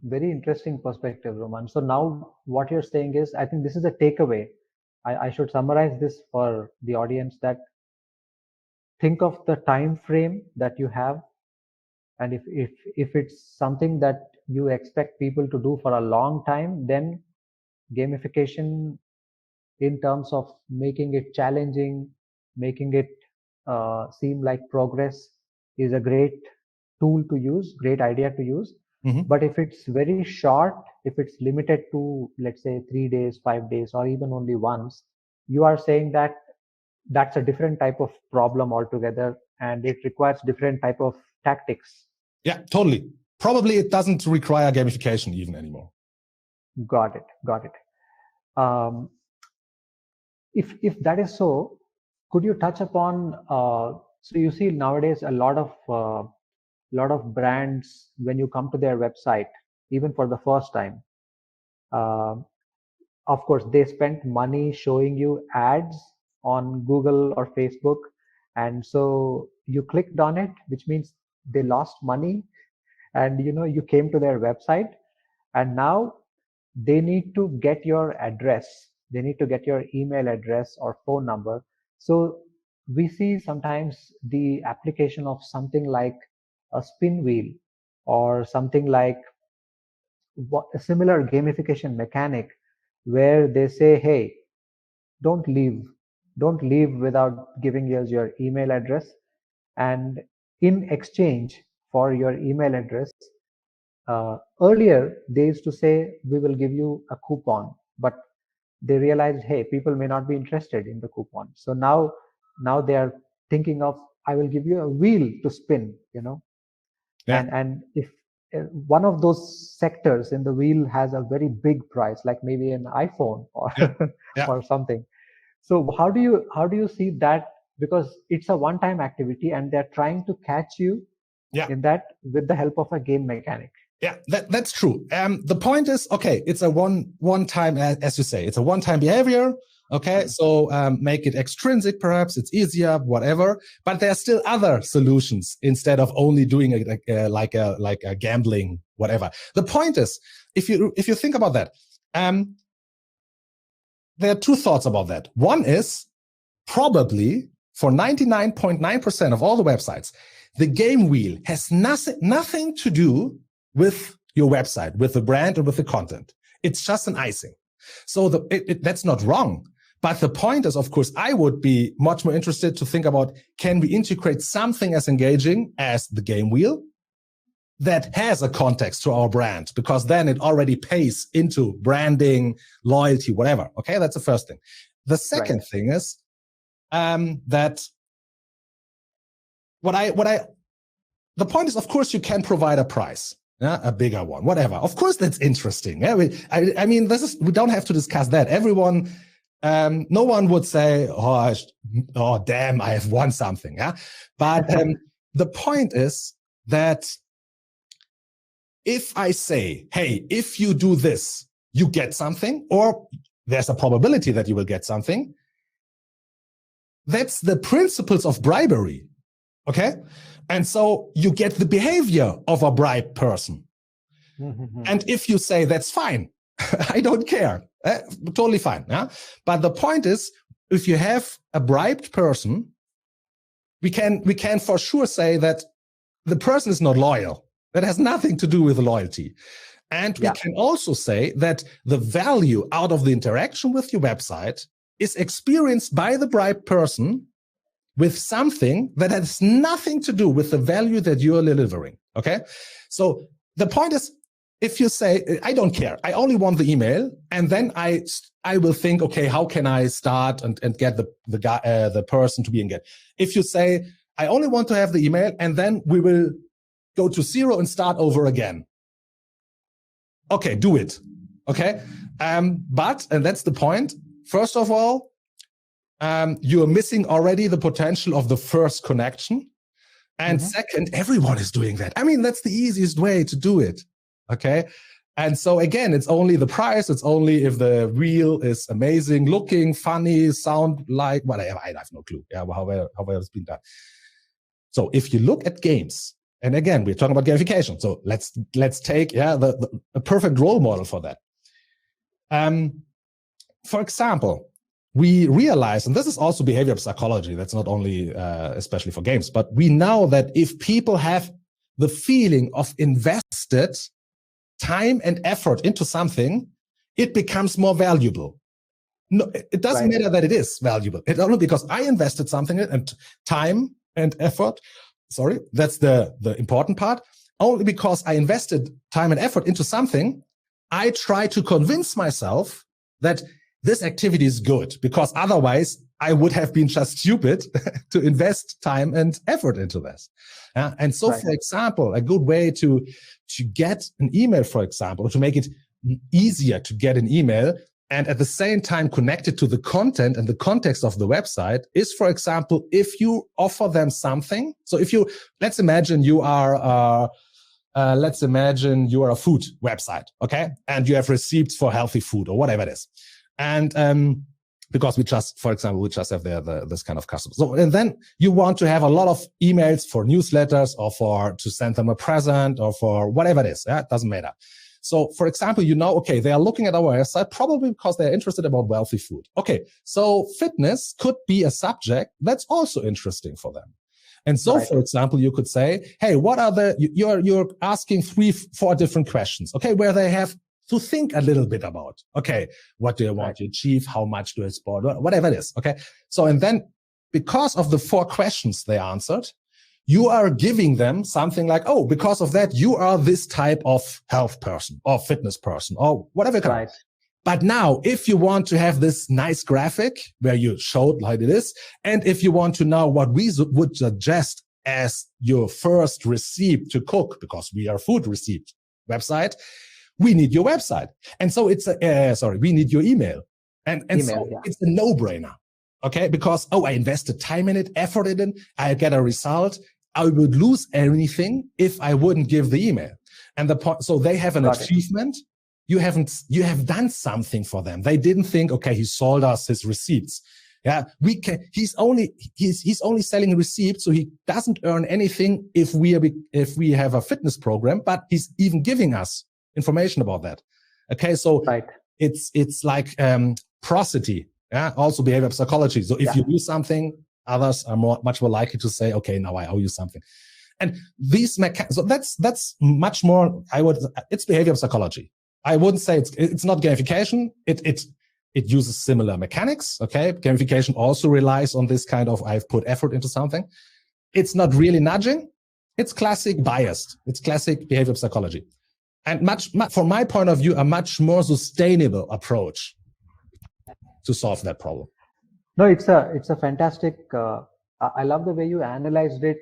Very interesting perspective, Roman. So now what you're saying is, I think this is a takeaway. I should summarize this for the audience, that think of the time frame that you have, and if it's something that you expect people to do for a long time, then gamification in terms of making it challenging, making it seem like progress, is a great tool to use, great idea to use. Mhm. But if it's very short, if it's limited to, let's say, 3 days, 5 days, or even only once, you are saying that that's a different type of problem altogether, and it requires different type of tactics. Yeah, totally. Probably it doesn't require gamification even anymore. Got it. Um, if that is so, could you touch upon? So you see nowadays a lot of brands, when you come to their website, even for the first time, uh, of course they spent money showing you ads on Google or Facebook, and so you clicked on it, which means they lost money, and you came to their website, and now they need to get your address, they need to get your email address or phone number. So we see sometimes the application of something like a spin wheel, or something like a similar gamification mechanic, where they say, hey, don't leave don't leave without giving us your email address, and in exchange for your email address, earlier they used to say, we will give you a coupon, but they realized, hey, people may not be interested in the coupon, so now they are thinking of, I will give you a wheel to spin, Yeah. and if one of those sectors in the wheel has a very big price, like maybe an iPhone or Yeah. Yeah. or something. So how do you see that? Because it's a one-time activity, and they're trying to catch you Yeah. in that with the help of a game mechanic. Yeah, that's true. The point is, okay, it's a one time, as you say, it's a one-time behavior. Okay, so make it extrinsic, perhaps it's easier, whatever. But there are still other solutions instead of only doing it like a gambling, whatever. The point is, if you think about that, there are two thoughts about that. One is, probably for 99.9% of all the websites, the game wheel has nothing to do with your website, with the brand, or with the content. It's just an icing. So that's not wrong. But the point is, of course, I would be much more interested to think about, can we integrate something as engaging as the game wheel that has a context to our brand? Because then it already pays into branding, loyalty, whatever. Okay, that's the first thing. The second thing is that the point is, of course, you can provide a price. Yeah, a bigger one, whatever. Of course, that's interesting. Yeah, I mean, we don't have to discuss that. Everyone, no one would say, "Oh, damn, I have won something." Yeah, but the point is that if I say, "Hey, if you do this, you get something," or there's a probability that you will get something, that's the principles of bribery. Okay. And so you get the behavior of a bribed person. And if you say, that's fine, I don't care, totally fine. Yeah? But the point is, if you have a bribed person, we can for sure say that the person is not loyal. That has nothing to do with loyalty. And we can also say that the value out of the interaction with your website is experienced by the bribed person with something that has nothing to do with the value that you are delivering. Okay. So the point is, if you say, I don't care, I only want the email, and then I will think, okay, how can I start and get the person to be engaged? If you say, I only want to have the email, and then we will go to 0 and start over again. Okay, do it. Okay. But, and that's the point, first of all, you're missing already the potential of the first connection. And second, everyone is doing that. I mean, that's the easiest way to do it. Okay. And so again, it's only the price. It's only if the reel is amazing looking, funny, sound like whatever. I have no clue. Yeah, however it's been done. So if you look at games And again, we're talking about gamification. So let's take a perfect role model for that. For example, we realize, and this is also behavioral psychology, that's not only especially for games, but we know that if people have the feeling of invested time and effort into something, it becomes more valuable. No, it doesn't matter that it is valuable. It's only because I invested something and time and effort. Sorry, that's the important part. Only because I invested time and effort into something, I try to convince myself that this activity is good, because otherwise I would have been just stupid to invest time and effort into this. And so, for example, a good way to get an email, for example, to make it easier to get an email and at the same time connected to the content and the context of the website is, for example, if you offer them something. So if you, let's imagine you are a food website, okay? And you have receipts for healthy food or whatever it is. And because we just, for example, we just have this kind of customers. So, and then you want to have a lot of emails for newsletters or to send them a present or for whatever it is. Yeah, it doesn't matter. So, for example, okay, they are looking at our website probably because they're interested about wealthy food. Okay, so fitness could be a subject that's also interesting for them. And so, for example, you could say, hey, what are you're asking 3-4 different questions, okay, where they have to think a little bit about, okay, what do I want to achieve? How much do I spend? Whatever it is, okay? So, and then because of the 4 questions they answered, you are giving them something like, oh, because of that, you are this type of health person or fitness person or whatever. But now, if you want to have this nice graphic where you showed like it is, and if you want to know what we would suggest as your first receipt to cook, because we are a food receipt website, we need your website. And so it's we need your email. And so it's a no-brainer. Okay, because, I invested time in it, effort in it, I get a result. I would lose anything if I wouldn't give the email. And so they have an achievement. You have done something for them. They didn't think, okay, he sold us his receipts. Yeah, he's only selling receipts, so he doesn't earn anything if we have a fitness program, but he's even giving us information about that. Okay, so it's like prosody. Yeah, also behavioral psychology. So if you do something, others are much more likely to say, okay, now I owe you something. And these so that's much more, it's behavioral psychology. I wouldn't say it's not gamification. It uses similar mechanics. Okay. Gamification also relies on this kind of, I've put effort into something. It's not really nudging. It's classic biased. It's classic behavioral psychology. And from my point of view, a much more sustainable approach to solve that problem. No, it's a fantastic, I love the way you analyzed it